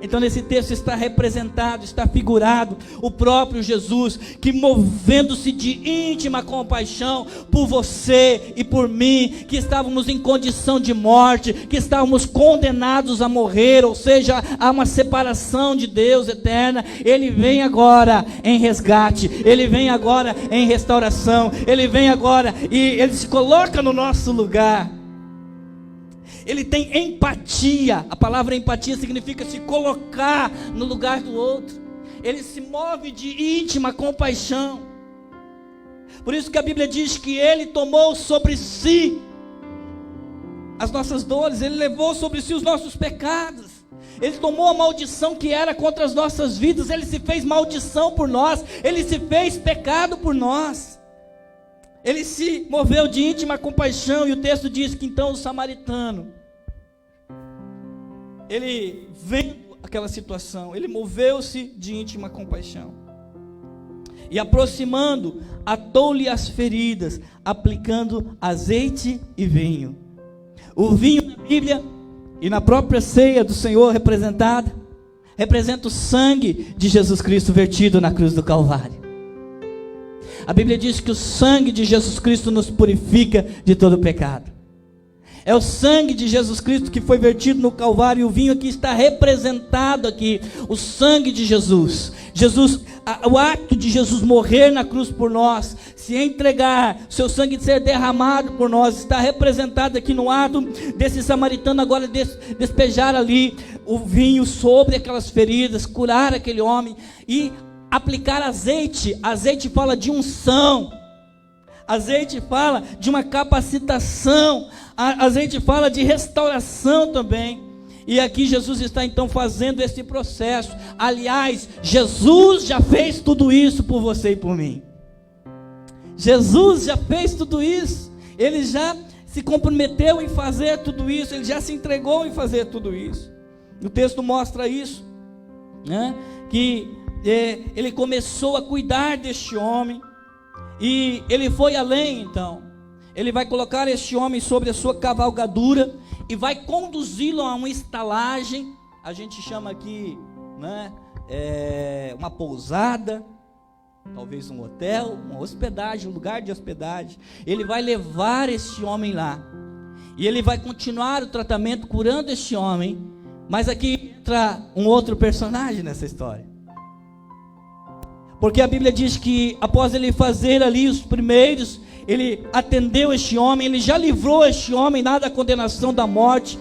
Então nesse texto está representado, está figurado o próprio Jesus, que movendo-se de íntima compaixão por você e por mim, que estávamos em condição de morte, que estávamos condenados a morrer, ou seja, a uma separação de Deus eterna, Ele vem agora em resgate, Ele vem agora em restauração, Ele vem agora e Ele se coloca no nosso lugar. Ele tem empatia. A palavra empatia significa se colocar no lugar do outro. Ele se move de íntima compaixão. Por isso que a Bíblia diz que Ele tomou sobre si as nossas dores, Ele levou sobre si os nossos pecados, Ele tomou a maldição que era contra as nossas vidas, Ele se fez maldição por nós, Ele se fez pecado por nós. Ele se moveu de íntima compaixão, e o texto diz que então o samaritano, ele vendo aquela situação, ele moveu-se de íntima compaixão, e aproximando, atou-lhe as feridas, aplicando azeite e vinho. O vinho na Bíblia e na própria ceia do Senhor representa o sangue de Jesus Cristo vertido na cruz do Calvário. A Bíblia diz que o sangue de Jesus Cristo nos purifica de todo pecado. É o sangue de Jesus Cristo que foi vertido no Calvário, e o vinho aqui está representado aqui, o sangue de Jesus. O ato de Jesus morrer na cruz por nós, se entregar, seu sangue de ser derramado por nós, está representado aqui no ato desse samaritano agora despejar ali o vinho sobre aquelas feridas, curar aquele homem e aplicar azeite. Azeite fala de unção, azeite fala de uma capacitação, azeite fala de restauração também. E aqui Jesus está então fazendo esse processo. Aliás, Jesus já fez tudo isso por você e por mim. Jesus já fez tudo isso. Ele já se comprometeu em fazer tudo isso. Ele já se entregou em fazer tudo isso. O texto mostra isso, né? Que ele começou a cuidar deste homem, e ele foi além. Então ele vai colocar este homem sobre a sua cavalgadura e vai conduzi-lo a uma estalagem. A gente chama aqui, né, uma pousada, talvez um hotel, uma hospedagem, um lugar de hospedagem. Ele vai levar este homem lá, e ele vai continuar o tratamento curando este homem. Mas aqui entra um outro personagem nessa história, porque a Bíblia diz que após ele fazer ali os primeiros, ele atendeu este homem, ele já livrou este homem lá da condenação da morte.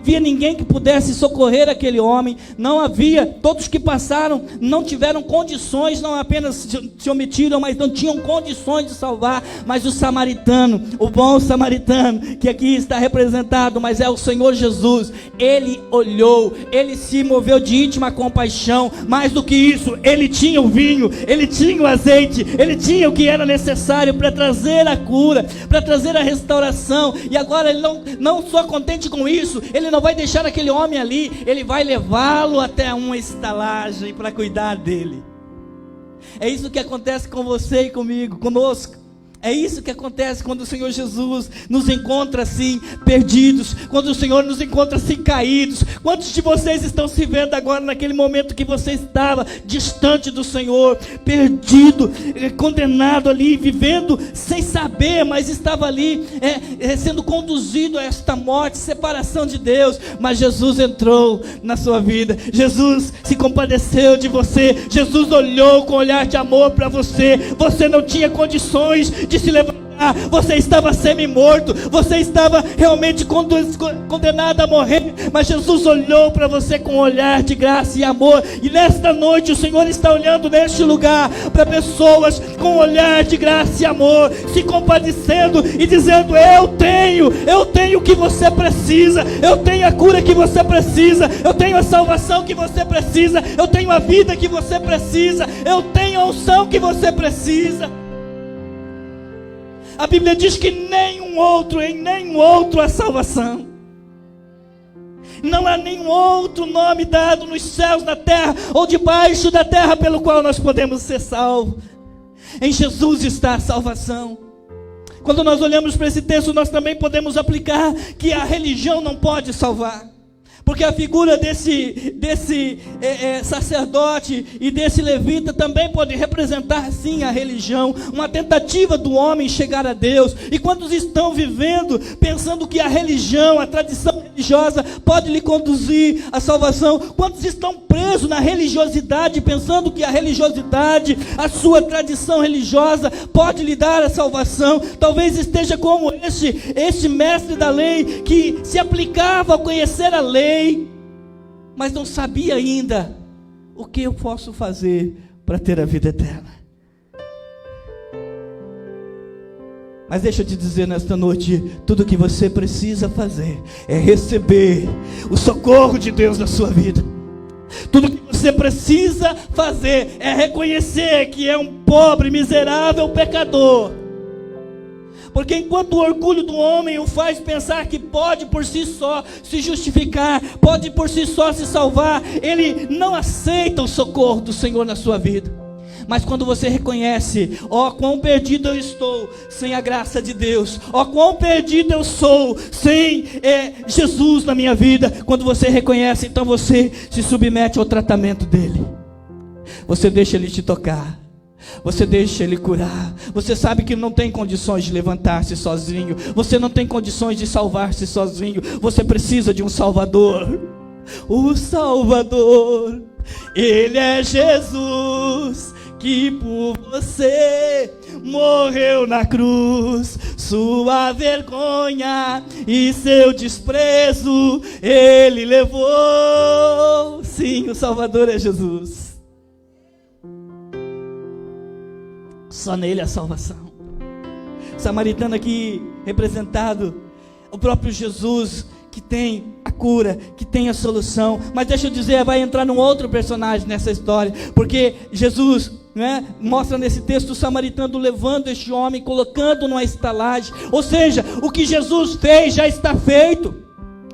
Não havia ninguém que pudesse socorrer aquele homem, não havia, todos que passaram não tiveram condições, não apenas se omitiram, mas não tinham condições de salvar. Mas o samaritano, o bom samaritano, que aqui está representado, mas é o Senhor Jesus, ele olhou, ele se moveu de íntima compaixão. Mais do que isso, ele tinha o vinho, ele tinha o azeite, ele tinha o que era necessário para trazer a cura, para trazer a restauração. E agora ele não só contente com isso, ele não vai deixar aquele homem ali, ele vai levá-lo até uma estalagem para cuidar dele. É isso que acontece com você e comigo, conosco. É isso que acontece quando o Senhor Jesus nos encontra assim, perdidos, quando o Senhor nos encontra assim, caídos. Quantos de vocês estão se vendo agora naquele momento que você estava distante do Senhor, perdido, condenado ali, vivendo sem saber, mas estava ali sendo conduzido a esta morte, separação de Deus. Mas Jesus entrou na sua vida, Jesus se compadeceu de você, Jesus olhou com olhar de amor para você. Você não tinha condições de se levantar, você estava semi-morto, você estava realmente condenado a morrer, mas Jesus olhou para você com um olhar de graça e amor, e nesta noite o Senhor está olhando neste lugar para pessoas com um olhar de graça e amor, se compadecendo e dizendo: eu tenho o que você precisa, eu tenho a cura que você precisa, eu tenho a salvação que você precisa, eu tenho a vida que você precisa, eu tenho a unção que você precisa. A Bíblia diz que em nenhum outro há salvação. Não há nenhum outro nome dado nos céus, na terra ou debaixo da terra pelo qual nós podemos ser salvos. Em Jesus está a salvação. Quando nós olhamos para esse texto, nós também podemos aplicar que a religião não pode salvar. Porque a figura desse sacerdote e desse levita também pode representar sim a religião, uma tentativa do homem chegar a Deus. E quantos estão vivendo pensando que a religião, a tradição religiosa pode lhe conduzir à salvação? Quantos estão presos na religiosidade, pensando que a religiosidade, a sua tradição religiosa pode lhe dar a salvação? Talvez esteja como este mestre da lei, que se aplicava ao conhecer a lei, mas não sabia ainda o que eu posso fazer para ter a vida eterna. Mas deixa eu te dizer nesta noite, tudo o que você precisa fazer é receber o socorro de Deus na sua vida. Tudo o que você precisa fazer é reconhecer que é um pobre, miserável pecador. Porque enquanto o orgulho do homem o faz pensar que pode por si só se justificar, pode por si só se salvar, ele não aceita o socorro do Senhor na sua vida. Mas quando você reconhece: ó, quão perdido eu estou sem a graça de Deus, ó, quão perdido eu sou sem Jesus na minha vida, quando você reconhece, então você se submete ao tratamento dele. Você deixa ele te tocar, você deixa ele curar. Você sabe que não tem condições de levantar-se sozinho, você não tem condições de salvar-se sozinho, você precisa de um Salvador. O Salvador, ele é Jesus, que por você morreu na cruz. Sua vergonha e seu desprezo ele levou. Sim, o Salvador é Jesus. Só nele a salvação. Samaritano aqui representado, o próprio Jesus, que tem a cura, que tem a solução. Mas deixa eu dizer, vai entrar um outro personagem nessa história, porque Jesus, mostra nesse texto o samaritano levando este homem, colocando numa estalagem. Ou seja, o que Jesus fez já está feito.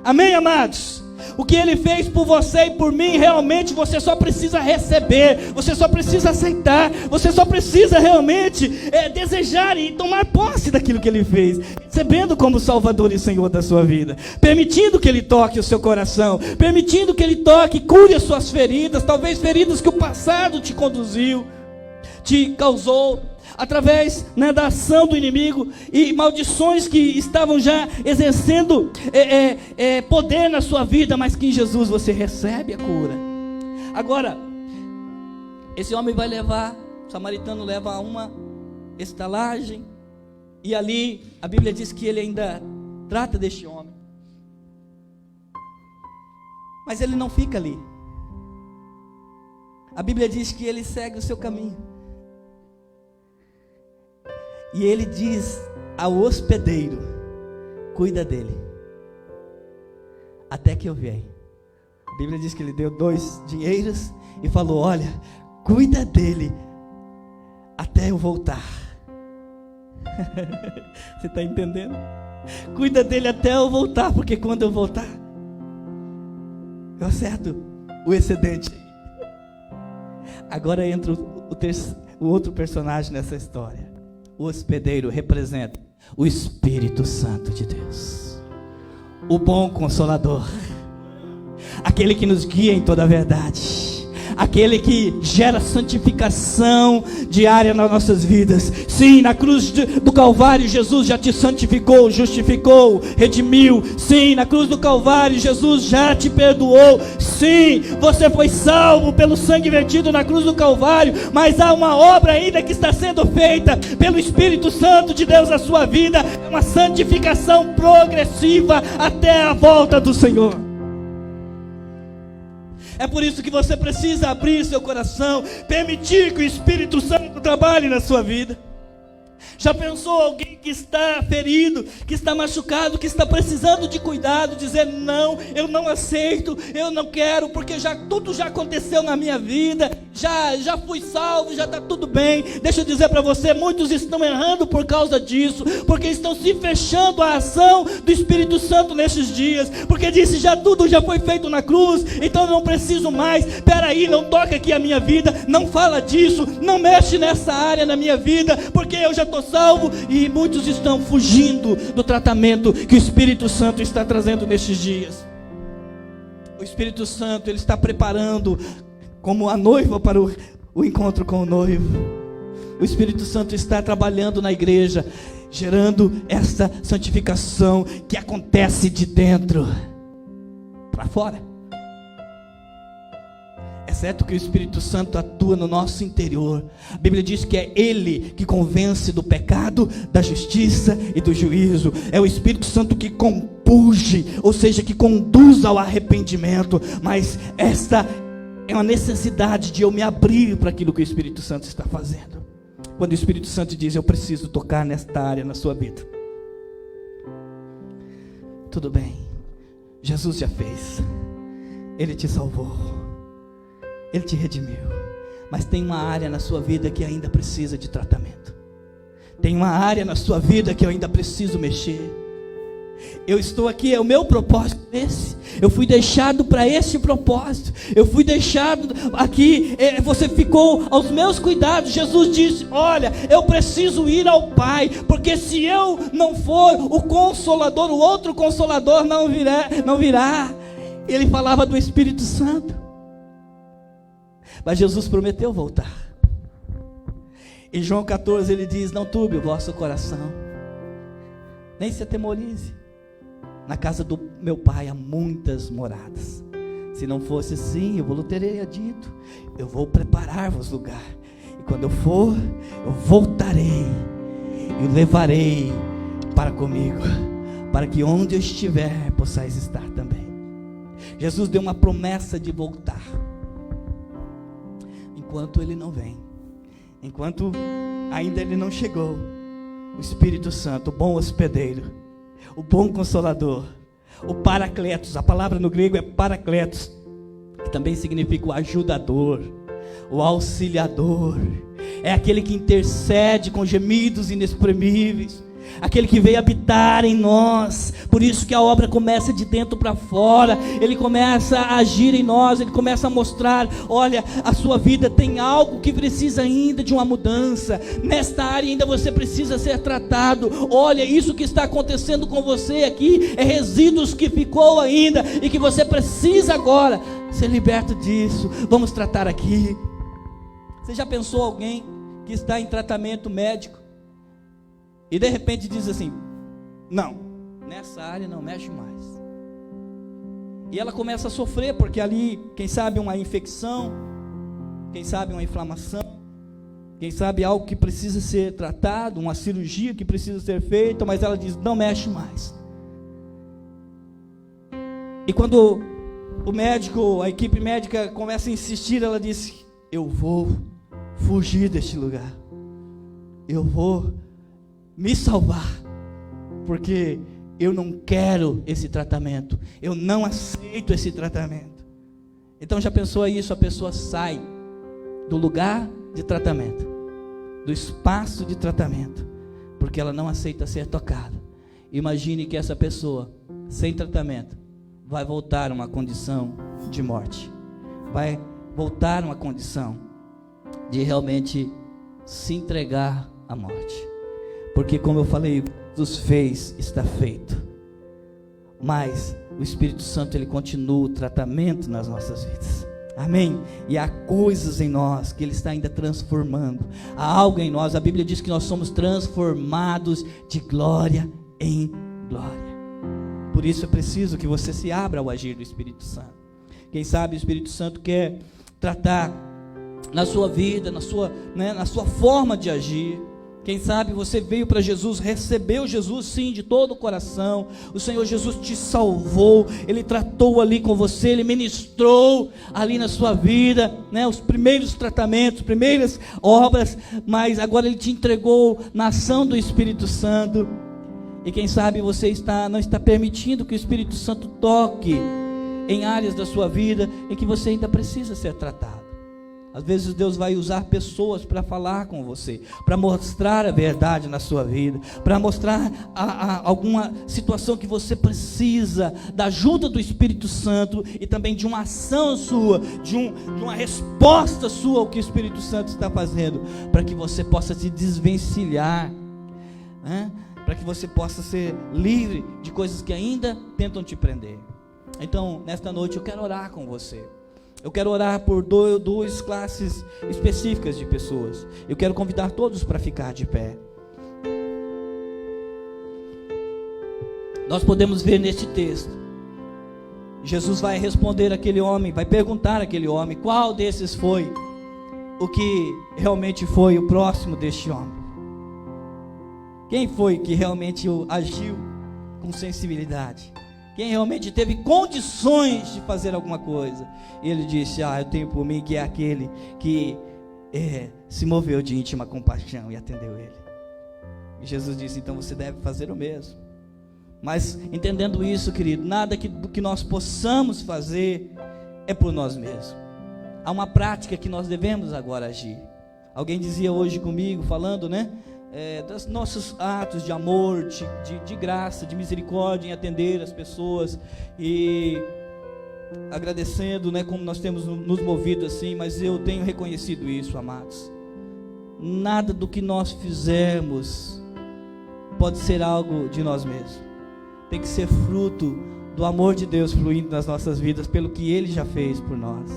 Amém, amados? O que ele fez por você e por mim, realmente você só precisa receber, você só precisa aceitar, você só precisa realmente desejar e tomar posse daquilo que ele fez, recebendo como Salvador e Senhor da sua vida, permitindo que ele toque o seu coração, permitindo que ele toque e cure as suas feridas, talvez feridas que o passado te conduziu, te causou, através da ação do inimigo e maldições que estavam já exercendo poder na sua vida, mas que em Jesus você recebe a cura. Agora, esse homem vai levar, o samaritano leva a uma estalagem, e ali a Bíblia diz que ele ainda trata deste homem, mas ele não fica ali. A Bíblia diz que ele segue o seu caminho. E ele diz ao hospedeiro: cuida dele, até que eu venha. A Bíblia diz que ele deu 2 dinheiros e falou: olha, cuida dele até eu voltar. Você está entendendo? Cuida dele até eu voltar, porque quando eu voltar, eu acerto o excedente. Agora entra o outro personagem nessa história. O hospedeiro representa o Espírito Santo de Deus, o bom Consolador, aquele que nos guia em toda a verdade, aquele que gera santificação diária nas nossas vidas. Sim, na cruz do Calvário Jesus já te santificou, justificou, redimiu. Sim, na cruz do Calvário Jesus já te perdoou. Sim, você foi salvo pelo sangue vertido na cruz do Calvário, mas há uma obra ainda que está sendo feita pelo Espírito Santo de Deus na sua vida, uma santificação progressiva até a volta do Senhor. É por isso que você precisa abrir seu coração, permitir que o Espírito Santo trabalhe na sua vida. Já pensou alguém que está ferido, que está machucado, que está precisando de cuidado, dizer: não, eu não aceito, eu não quero, porque tudo já aconteceu na minha vida, já fui salvo, já está tudo bem. Deixa eu dizer para você, muitos estão errando por causa disso, porque estão se fechando à ação do Espírito Santo nesses dias, porque disse: tudo já foi feito na cruz, então eu não preciso mais. Peraí, não toca aqui a minha vida, não fala disso, não mexe nessa área na minha vida, porque eu já estou salvo. E muitos estão fugindo do tratamento que o Espírito Santo está trazendo nestes dias. O Espírito Santo, ele está preparando como a noiva para o encontro com o noivo. O Espírito Santo está trabalhando na igreja, gerando essa santificação que acontece de dentro para fora. É certo que o Espírito Santo atua no nosso interior. A Bíblia diz que é Ele que convence do pecado, da justiça e do juízo. É o Espírito Santo que compulge, ou seja, que conduz ao arrependimento. Mas esta é uma necessidade de eu me abrir para aquilo que o Espírito Santo está fazendo. Quando o Espírito Santo diz: eu preciso tocar nesta área na sua vida. Tudo bem, Jesus já fez. Ele te salvou, Ele te redimiu, mas tem uma área na sua vida que ainda precisa de tratamento. Tem uma área na sua vida que eu ainda preciso mexer. Eu estou aqui, é o meu propósito esse. Eu fui deixado para esse propósito. Eu fui deixado aqui, você ficou aos meus cuidados. Jesus disse: olha, eu preciso ir ao Pai, porque se eu não for, o Consolador, o outro Consolador não virá. Ele falava do Espírito Santo. Mas Jesus prometeu voltar. Em João 14 ele diz: não turbe o vosso coração, nem se atemorize. Na casa do meu Pai há muitas moradas. Se não fosse assim, eu vos teria dito: eu vou preparar-vos lugar. E quando eu for, eu voltarei e o levarei para comigo, para que onde eu estiver, possais estar também. Jesus deu uma promessa de voltar. Enquanto Ele não vem, enquanto ainda Ele não chegou, o Espírito Santo, o bom hospedeiro, o bom consolador, o paracletos, a palavra no grego é paracletos, que também significa o ajudador, o auxiliador, é aquele que intercede com gemidos inexprimíveis, aquele que veio habitar em nós. Por isso que a obra começa de dentro para fora. Ele começa a agir em nós, ele começa a mostrar: olha, a sua vida tem algo que precisa ainda de uma mudança, nesta área ainda você precisa ser tratado. Olha, isso que está acontecendo com você aqui é resíduos que ficou ainda e que você precisa agora ser liberto disso. Vamos tratar aqui. Você já pensou alguém que está em tratamento médico e de repente diz assim: não, nessa área não mexe mais. E ela começa a sofrer, porque ali, quem sabe uma infecção, quem sabe uma inflamação, quem sabe algo que precisa ser tratado, uma cirurgia que precisa ser feita, mas ela diz: não mexe mais. E quando o médico, a equipe médica começa a insistir, ela diz: eu vou fugir deste lugar, eu vou me salvar, porque eu não quero esse tratamento, eu não aceito esse tratamento. Então já pensou isso? A pessoa sai do lugar de tratamento, do espaço de tratamento, porque ela não aceita ser tocada. Imagine que essa pessoa, sem tratamento, vai voltar a uma condição de morte, vai voltar a uma condição de realmente se entregar à morte. Porque, como eu falei, Jesus fez, está feito. Mas o Espírito Santo, ele continua o tratamento nas nossas vidas. Amém? E há coisas em nós que Ele está ainda transformando. Há algo em nós. A Bíblia diz que nós somos transformados de glória em glória. Por isso é preciso que você se abra ao agir do Espírito Santo. Quem sabe o Espírito Santo quer tratar na sua vida, na sua forma de agir. Quem sabe você veio para Jesus, recebeu Jesus sim de todo o coração. O Senhor Jesus te salvou, Ele tratou ali com você, Ele ministrou ali na sua vida, os primeiros tratamentos, primeiras obras, mas agora Ele te entregou na ação do Espírito Santo. E quem sabe você não está permitindo que o Espírito Santo toque em áreas da sua vida em que você ainda precisa ser tratado. Às vezes Deus vai usar pessoas para falar com você, para mostrar a verdade na sua vida, para mostrar alguma situação que você precisa da ajuda do Espírito Santo e também de uma ação sua, de uma resposta sua ao que o Espírito Santo está fazendo, para que você possa se desvencilhar, para que você possa ser livre de coisas que ainda tentam te prender. Então, nesta noite eu quero orar com você. Eu quero orar por duas classes específicas de pessoas. Eu quero convidar todos para ficar de pé. Nós podemos ver neste texto, Jesus vai responder àquele homem, vai perguntar àquele homem, qual desses foi o que realmente foi o próximo deste homem? Quem foi que realmente agiu com sensibilidade? Quem realmente teve condições de fazer alguma coisa? E ele disse, eu tenho por mim que é aquele que se moveu de íntima compaixão e atendeu ele. E Jesus disse, então você deve fazer o mesmo. Mas entendendo isso, querido, nada do que nós possamos fazer é por nós mesmos. Há uma prática que nós devemos agora agir. Alguém dizia hoje comigo, falando, dos nossos atos de amor, de graça, de misericórdia em atender as pessoas e agradecendo, como nós temos nos movido assim, mas eu tenho reconhecido isso, amados. Nada do que nós fizermos pode ser algo de nós mesmos. Tem que ser fruto do amor de Deus fluindo nas nossas vidas pelo que Ele já fez por nós.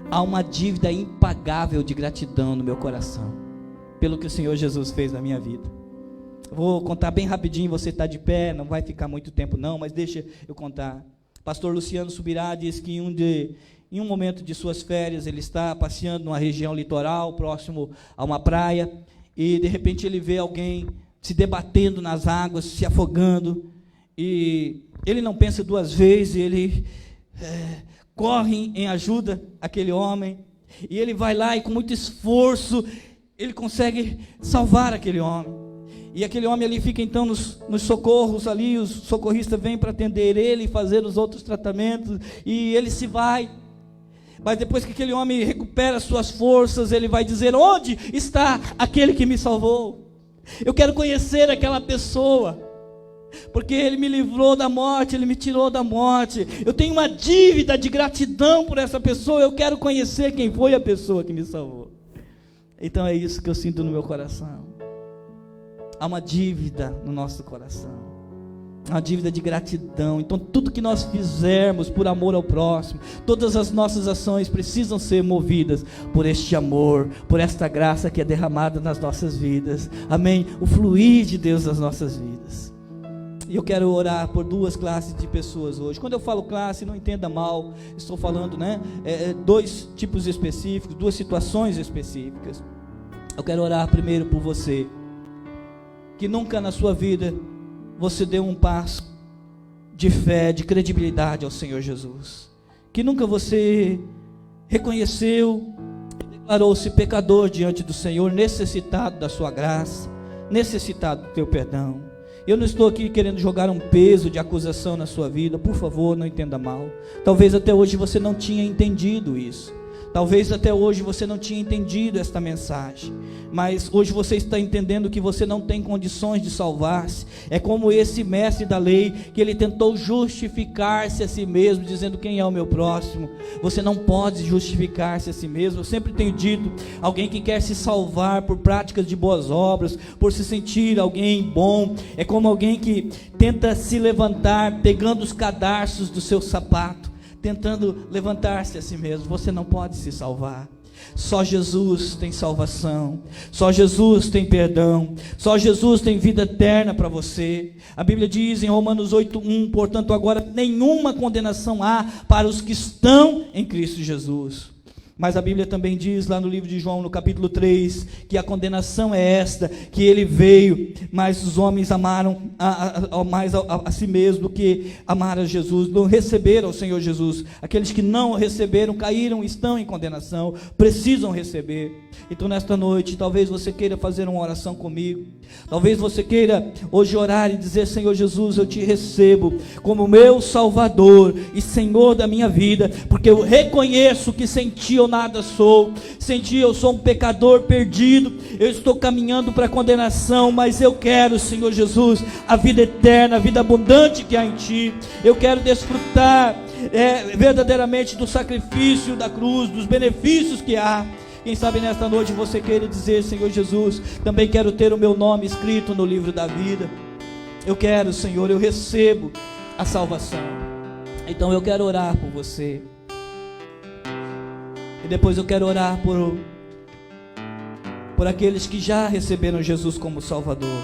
Há uma dívida impagável de gratidão no meu coração pelo que o Senhor Jesus fez na minha vida. Vou contar bem rapidinho, você está de pé, não vai ficar muito tempo não, mas deixa eu contar. Pastor Luciano Subirá diz que em um momento de suas férias, ele está passeando numa região litoral, próximo a uma praia, e de repente ele vê alguém se debatendo nas águas, se afogando, e ele não pensa duas vezes, ele corre em ajuda àquele homem, e ele vai lá e com muito esforço, ele consegue salvar aquele homem. E aquele homem ali fica então nos socorros ali, os socorristas vêm para atender ele e fazer os outros tratamentos, e ele se vai. Mas depois que aquele homem recupera suas forças, ele vai dizer, onde está aquele que me salvou? Eu quero conhecer aquela pessoa, porque ele me livrou da morte, ele me tirou da morte. Eu tenho uma dívida de gratidão por essa pessoa, eu quero conhecer quem foi a pessoa que me salvou. Então é isso que eu sinto no meu coração. Há uma dívida no nosso coração, uma dívida de gratidão. Então tudo que nós fizermos por amor ao próximo, todas as nossas ações precisam ser movidas por este amor, por esta graça que é derramada nas nossas vidas. Amém? O fluir de Deus nas nossas vidas. E eu quero orar por duas classes de pessoas hoje. Quando eu falo classe, não entenda mal, estou falando, dois tipos específicos, duas situações específicas. Eu quero orar primeiro por você, que nunca na sua vida você deu um passo de fé, de credibilidade ao Senhor Jesus, que nunca você reconheceu e declarou-se pecador diante do Senhor, necessitado da sua graça, necessitado do teu perdão. Eu não estou aqui querendo jogar um peso de acusação na sua vida, por favor, não entenda mal. Talvez até hoje você não tinha entendido isso. Talvez até hoje você não tinha entendido esta mensagem, mas hoje você está entendendo que você não tem condições de salvar-se. É como esse mestre da lei, que ele tentou justificar-se a si mesmo, dizendo quem é o meu próximo. Você não pode justificar-se a si mesmo. Eu sempre tenho dito, alguém que quer se salvar por práticas de boas obras, por se sentir alguém bom, é como alguém que tenta se levantar pegando os cadarços do seu sapato, tentando levantar-se a si mesmo. Você não pode se salvar. Só Jesus tem salvação, só Jesus tem perdão, só Jesus tem vida eterna para você. A Bíblia diz em Romanos 8:1: portanto agora nenhuma condenação há para os que estão em Cristo Jesus. Mas a Bíblia também diz lá no livro de João, no capítulo 3, que a condenação é esta, que ele veio, mas os homens amaram mais a si mesmo do que amaram a Jesus, não receberam o Senhor Jesus. Aqueles que não receberam, caíram, estão em condenação, precisam receber. Então nesta noite, talvez você queira fazer uma oração comigo, talvez você queira hoje orar e dizer: Senhor Jesus, eu te recebo como meu Salvador e Senhor da minha vida, porque eu reconheço que sem ti eu nada sou, sem ti eu sou um pecador perdido, eu estou caminhando para a condenação, mas eu quero, Senhor Jesus, a vida eterna, a vida abundante que há em ti. Eu quero desfrutar verdadeiramente do sacrifício da cruz, dos benefícios que há. Quem sabe nesta noite você queira dizer: Senhor Jesus, também quero ter o meu nome escrito no livro da vida. Eu quero, Senhor, eu recebo a salvação. Então eu quero orar por você. E depois eu quero orar por aqueles que já receberam Jesus como Salvador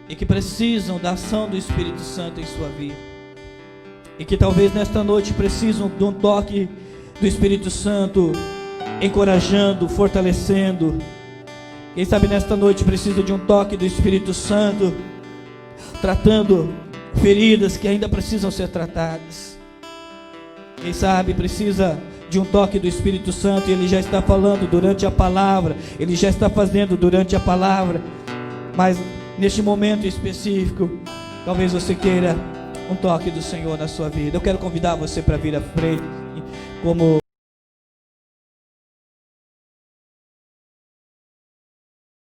e que precisam da ação do Espírito Santo em sua vida, e que talvez nesta noite precisam de um toque do Espírito Santo, encorajando, fortalecendo. Quem sabe nesta noite precisa de um toque do Espírito Santo, tratando feridas que ainda precisam ser tratadas. Quem sabe precisa de um toque do Espírito Santo, e Ele já está falando durante a palavra, Ele já está fazendo durante a palavra, mas neste momento específico, talvez você queira um toque do Senhor na sua vida. Eu quero convidar você para vir à frente, como